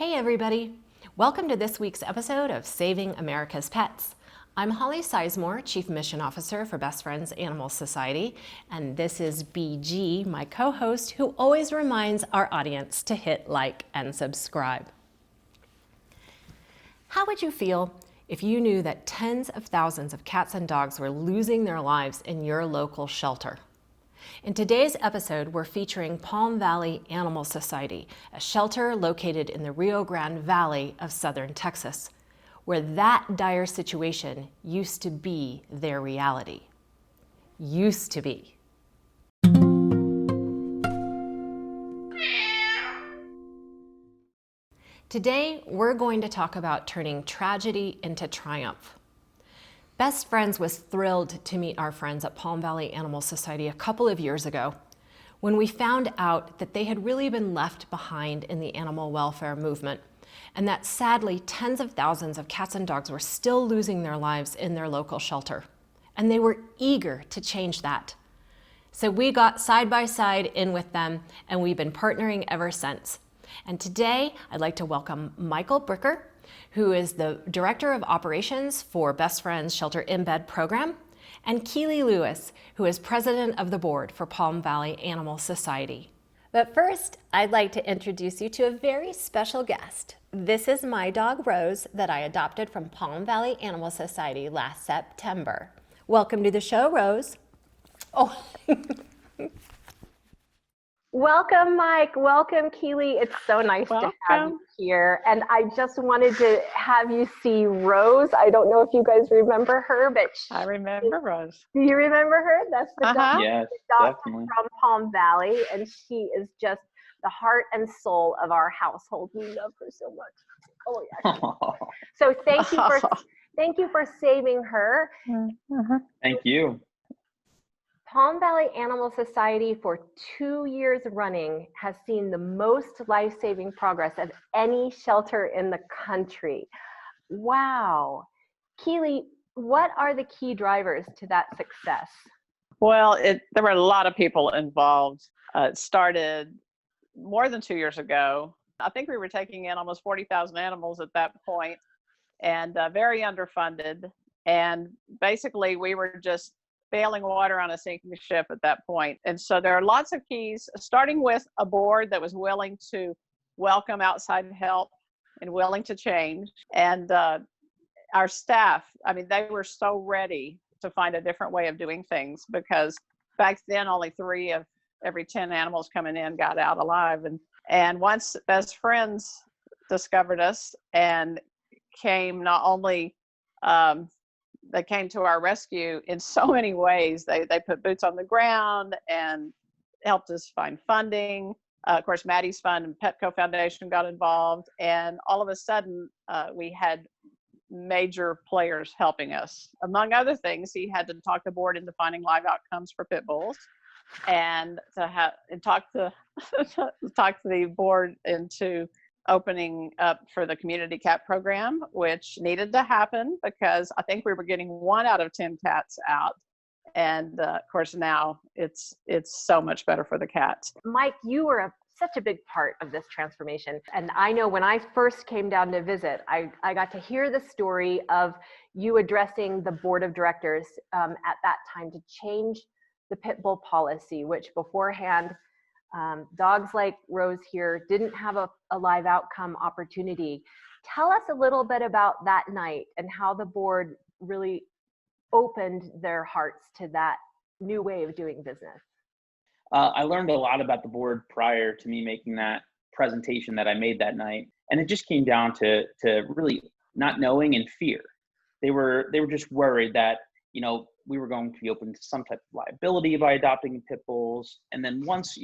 Hey everybody! Welcome to this week's episode of Saving America's Pets. I'm Holly Sizemore, Chief Mission Officer for Best Friends Animal Society, and this is BG, my co-host, who always reminds our audience to hit like and subscribe. How would you feel if you knew that tens of thousands of cats and dogs were losing their lives in your local shelter? In today's episode, we're featuring Palm Valley Animal Society, a shelter located in the Rio Grande Valley of southern Texas, where that dire situation used to be their reality. Used to be. Today, we're going to talk about turning tragedy into triumph. Best Friends was thrilled to meet our friends at Palm Valley Animal Society a couple of years ago when we found out that they had really been left behind in the animal welfare movement, and that sadly tens of thousands of cats and dogs were still losing their lives in their local shelter. And they were eager to change that. So we got side by side in with them, and we've been partnering ever since. And today I'd like to welcome Michael Bricker, who is the Director of Operations for Best Friends Shelter Embed program, and Keely Lewis, who is President of the Board for Palm Valley Animal Society. But first, I'd like to introduce you to a very special guest. This is my dog, Rose, that I adopted from Palm Valley Animal Society last September. Welcome to the show, Rose. Oh. Welcome, Mike. Welcome, Keely. It's so nice to have you here. And I just wanted to have you see Rose. I don't know if you guys remember her, but I remember Rose. Do you remember her? That's the dog, yes, definitely. From Palm Valley, and she is just the heart and soul of our household. We love her so much. Oh yeah. So thank you for saving her. Thank you. Palm Valley Animal Society for 2 years running has seen the most life-saving progress of any shelter in the country. Wow. Keely, what are the key drivers to that success? Well, there were a lot of people involved. It started more than 2 years ago. I think we were taking in almost 40,000 animals at that point, and very underfunded. And basically, we were just bailing water on a sinking ship at that point. And so there are lots of keys, starting with a board that was willing to welcome outside help and willing to change. And our staff, I mean, they were so ready to find a different way of doing things, because back then only 3 of every 10 animals coming in got out alive. And once Best Friends discovered us and came, not only they came to our rescue in so many ways. They put boots on the ground and helped us find funding. Of course, Maddie's fund and Petco Foundation got involved. And all of a sudden, we had major players helping us. Among other things, he had to talk the board into finding live outcomes for pit bulls, and talk the board into opening up for the community cat program, which needed to happen because I think we were getting 1 out of 10 cats out. And of course, now it's so much better for the cats. Mike, you were such a big part of this transformation. And I know when I first came down to visit, I got to hear the story of you addressing the board of directors at that time to change the pit bull policy, which beforehand, dogs like Rose here didn't have a live outcome opportunity. Tell us a little bit about that night and how the board really opened their hearts to that new way of doing business. I learned a lot about the board prior to me making that presentation that I made that night. And it just came down to really not knowing and fear. They were just worried that, we were going to be open to some type of liability by adopting pit bulls. And then once,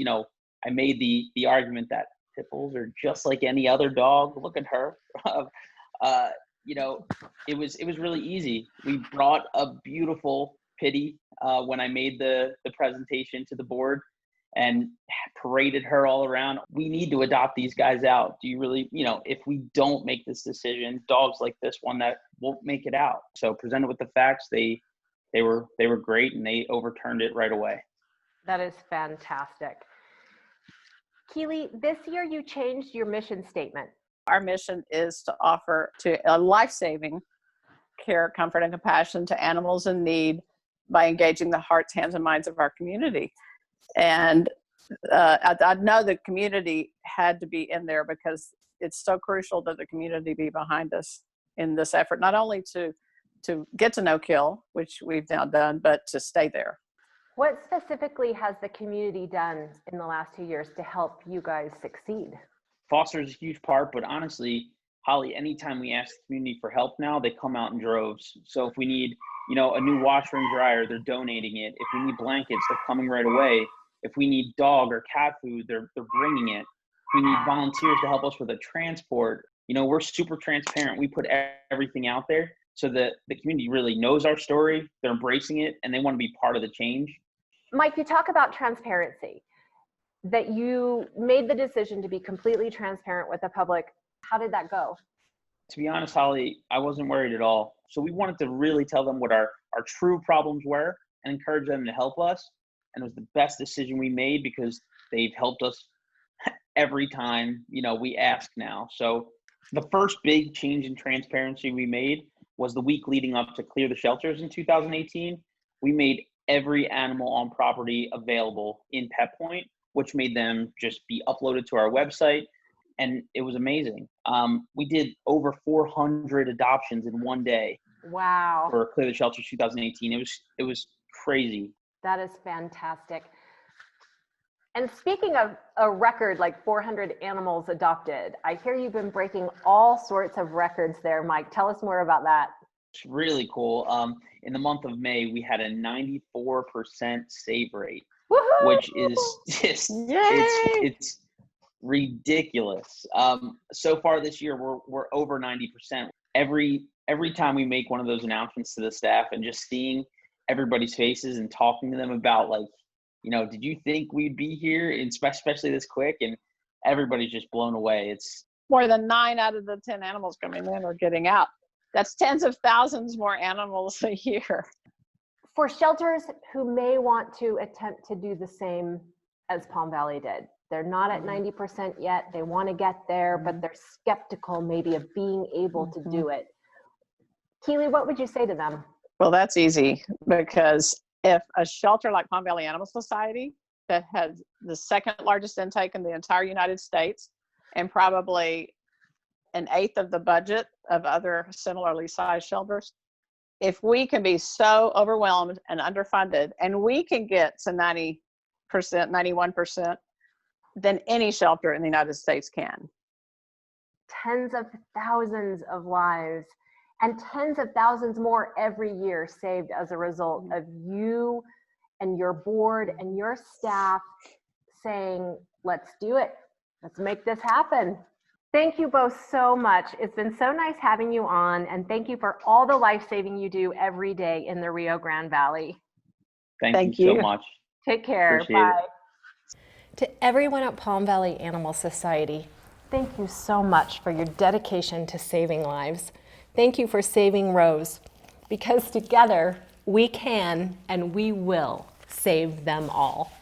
I made the argument that pit bulls are just like any other dog. Look at her. It was really easy. We brought a beautiful pitty when I made the presentation to the board and paraded her all around. We need to adopt these guys out. Do you really, if we don't make this decision, dogs like this one that won't make it out. So presented with the facts, they were great, and they overturned it right away. That is fantastic. Keely, this year you changed your mission statement Our mission is to offer to a life-saving care, comfort, and compassion to animals in need by engaging the hearts, hands, and minds of our community. And I know the community had to be in there because it's so crucial that the community be behind us in this effort, not only to get to no kill, which we've now done, but to stay there. What specifically has the community done in the last 2 years to help you guys succeed? Foster is a huge part, but honestly, Holly, anytime we ask the community for help now, they come out in droves. So if we need, a new washer and dryer, they're donating it. If we need blankets, they're coming right away. If we need dog or cat food, they're bringing it. If we need volunteers to help us with a transport, we're super transparent. We put everything out there so that the community really knows our story. They're embracing it and they want to be part of the change. Mike, you talk about transparency, that you made the decision to be completely transparent with the public. How did that go? To be honest, Holly, I wasn't worried at all. So we wanted to really tell them what our true problems were and encourage them to help us. And it was the best decision we made because they've helped us every time, we ask now. So the first big change in transparency we made was the week leading up to Clear the Shelters in 2018. We made every animal on property available in Pet Point, which made them just be uploaded to our website. And it was amazing. We did over 400 adoptions in one day. Wow. For Clear the Shelters 2018. It was crazy. That is fantastic. And speaking of a record like 400 animals adopted, I hear you've been breaking all sorts of records there, Mike. Tell us more about that. It's really cool. In the month of May, we had a 94% save rate, Woohoo! Which is just, it's ridiculous. So far this year, we're over 90%. Every time we make one of those announcements to the staff and just seeing everybody's faces and talking to them about did you think we'd be here, and especially this quick? And everybody's just blown away. It's more than 9 out of the 10 animals coming in are getting out. That's tens of thousands more animals a year. For shelters who may want to attempt to do the same as Palm Valley did, they're not at 90% yet. They want to get there, but they're skeptical maybe of being able to do it. Keely, what would you say to them? Well, that's easy, because if a shelter like Palm Valley Animal Society that has the second largest intake in the entire United States and probably an eighth of the budget of other similarly sized shelters, if we can be so overwhelmed and underfunded and we can get to 90%, 91%, then any shelter in the United States can. Tens of thousands of lives and tens of thousands more every year saved as a result of you and your board and your staff saying, let's do it. Let's make this happen. Thank you both so much. It's been so nice having you on, and thank you for all the life-saving you do every day in the Rio Grande Valley. Thank you so much. Take care. Appreciate Bye. it. To everyone at Palm Valley Animal Society, thank you so much for your dedication to saving lives. Thank you for saving Rose, because together we can and we will save them all.